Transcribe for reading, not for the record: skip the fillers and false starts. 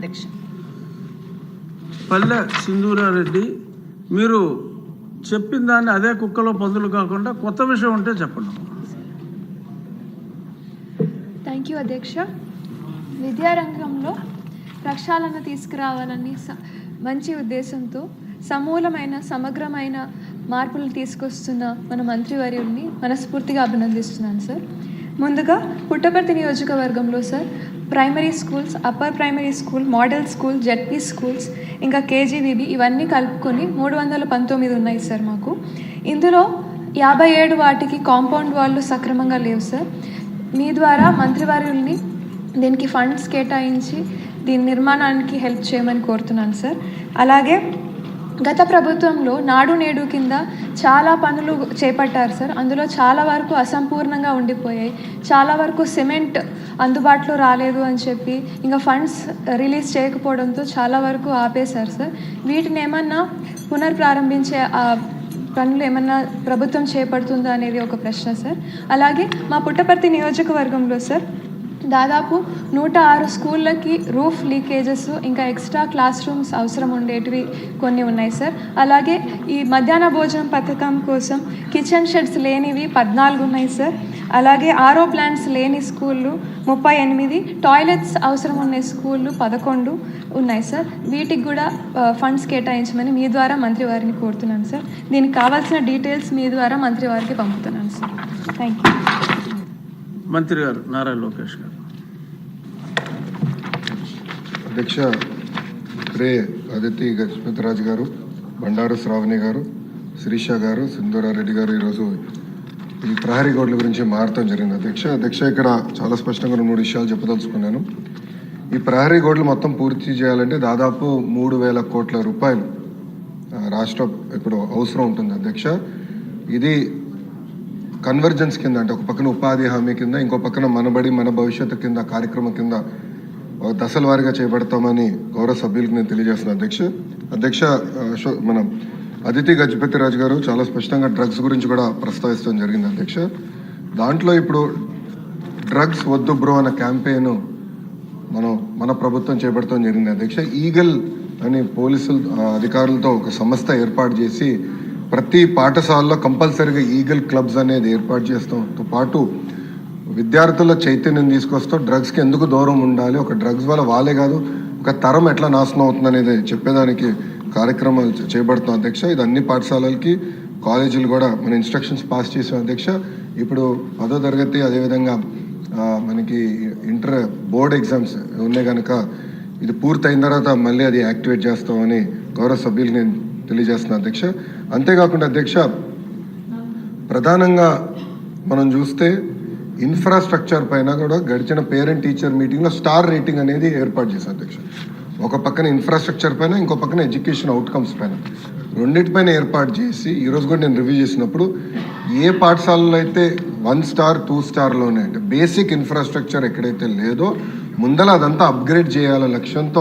అధ్యక్ష. పల్లె సింధూరారెడ్డి, మీరు చెప్పిన దాన్ని అదే కుక్కలో పందులు కాకుండా కొత్త విషయం ఉంటే చెప్పండి. థ్యాంక్ యూ అధ్యక్ష. విద్యారంగంలో ప్రక్షాళన తీసుకురావాలని మంచి ఉద్దేశంతో సమూలమైన సమగ్రమైన మార్పులు తీసుకొస్తున్న మన మంత్రివర్యుల్ని మనస్ఫూర్తిగా అభినందిస్తున్నాను సార్. ముందుగా పుట్టపర్తి నియోజకవర్గంలో sir primary schools, upper primary school, model school, ZP schools, ఇంకా కేజీవీబీ ఇవన్నీ కలుపుకొని 319 ఉన్నాయి సార్ మాకు. ఇందులో 57 వాటికి కాంపౌండ్ వాళ్ళు సక్రమంగా లేవు సార్. మీ ద్వారా మంత్రివర్యుల్ని దీనికి ఫండ్స్ కేటాయించి దీని నిర్మాణానికి హెల్ప్ చేయమని కోరుతున్నాను సార్. అలాగే గత ప్రభుత్వంలో నాడు నేడు కింద చాలా పనులు చేపట్టారు సార్. అందులో చాలా వరకు అసంపూర్ణంగా ఉండిపోయాయి. చాలా వరకు సిమెంట్ అందుబాటులో రాలేదు అని చెప్పి ఇంకా ఫండ్స్ రిలీజ్ చేయకపోవడంతో చాలా వరకు ఆపేశారు సార్. వీటిని ఏమన్నా పునర్ప్రారంభించే పనులు ఏమన్నా ప్రభుత్వం చేపడుతుందా అనేది ఒక ప్రశ్న సార్. అలాగే మా పుట్టపర్తి నియోజకవర్గంలో సార్ దాదాపు 106 స్కూళ్ళకి రూఫ్ లీకేజెస్ ఇంకా ఎక్స్ట్రా క్లాస్ రూమ్స్ అవసరం ఉండేటివి కొన్ని ఉన్నాయి సార్. అలాగే ఈ మధ్యాహ్న భోజనం పథకం కోసం కిచెన్ షెడ్స్ లేనివి 14 ఉన్నాయి సార్. అలాగే ఆర్ఓ ప్లాంట్స్ లేని స్కూళ్ళు 38, టాయిలెట్స్ అవసరం ఉన్న స్కూళ్ళు 11 ఉన్నాయి సార్. వీటికి కూడా ఫండ్స్ కేటాయించమని మీ ద్వారా మంత్రివారిని కోరుతున్నాను సార్. దీనికి కావాల్సిన డీటెయిల్స్ మీ ద్వారా మంత్రివారికి పంపుతున్నాను సార్. Thank you. మంత్రి గారు నారా లోకేష్ గారు. అధ్యక్ష, ఇప్పుడే అదితి గజపతిరాజు గారు, బండారు శ్రావణి గారు, శిరీష గారు, సింధూరారెడ్డి గారు ఈరోజు ఈ ప్రహరీ గోడ్ల గురించి మారటం జరిగింది. అధ్యక్ష ఇక్కడ చాలా స్పష్టంగా 3 విషయాలు చెప్పదలుచుకున్నాను. ఈ ప్రహరీ గోడ్లు మొత్తం పూర్తి చేయాలంటే దాదాపు 3,000 కోట్ల రూపాయలు రాష్ట్ర ఇప్పుడు అవసరం ఉంటుంది. అధ్యక్ష, ఇది కన్వర్జెన్స్ కింద, అంటే ఒక పక్కన ఉపాధి హామీ కింద, ఇంకో పక్కన మనబడి మన భవిష్యత్తు కింద కార్యక్రమం కింద దశల వారీగా చేపడతామని గౌరవ సభ్యులకు నేను తెలియజేస్తున్నాను. అధ్యక్ష మన అదితి గజపతిరాజు గారు చాలా స్పష్టంగా డ్రగ్స్ గురించి కూడా ప్రస్తావించడం జరిగింది. అధ్యక్ష, దాంట్లో ఇప్పుడు డ్రగ్స్ వద్దు బ్రో అన్న క్యాంపెయిన్ మన ప్రభుత్వం చేపడతాం జరిగింది. అధ్యక్ష, ఈగల్ అని పోలీసులు అధికారులతో ఒక సంస్థ ఏర్పాటు చేసి ప్రతి పాఠశాలలో కంపల్సరీగా ఈగల్ క్లబ్స్ అనేది ఏర్పాటు చేస్తాంతో పాటు విద్యార్థుల చైతన్యం తీసుకొస్తూ డ్రగ్స్కి ఎందుకు దూరం ఉండాలి, ఒక డ్రగ్స్ వల్ల వాళ్ళే కాదు ఒక తరం ఎట్లా నాశనం అవుతుంది అనేది చెప్పేదానికి కార్యక్రమాలు చేపడుతున్నాం. అధ్యక్ష, ఇది అన్ని పాఠశాలలకి కాలేజీలు కూడా మన ఇన్స్ట్రక్షన్స్ పాస్ చేసాం. అధ్యక్ష, ఇప్పుడు 10వ తరగతి అదేవిధంగా మనకి ఇంటర్ బోర్డ్ ఎగ్జామ్స్ ఉన్నాయి కనుక ఇది పూర్తయిన తర్వాత మళ్ళీ అది యాక్టివేట్ చేస్తామని గౌరవ సభ్యులు నేను తెలియజేస్తున్నాను. అధ్యక్ష, అంతేకాకుండా అధ్యక్ష ప్రధానంగా మనం చూస్తే ఇన్ఫ్రాస్ట్రక్చర్ పైన కూడా గడిచిన పేరెంట్ టీచర్ మీటింగ్లో స్టార్ రేటింగ్ అనేది ఏర్పాటు చేశారు. అధ్యక్ష, ఒక పక్కన ఇన్ఫ్రాస్ట్రక్చర్ పైన, ఇంకో పక్కన ఎడ్యుకేషన్ అవుట్కమ్స్ పైన రెండింటిపైన ఏర్పాటు చేసి ఈరోజు కూడా నేను రివ్యూ చేసినప్పుడు ఏ పాఠశాలలో అయితే 1 స్టార్ 2 స్టార్లోనే అంటే బేసిక్ ఇన్ఫ్రాస్ట్రక్చర్ ఎక్కడైతే లేదో ముందల అదంతా అప్గ్రేడ్ చేయాల లక్ష్యంతో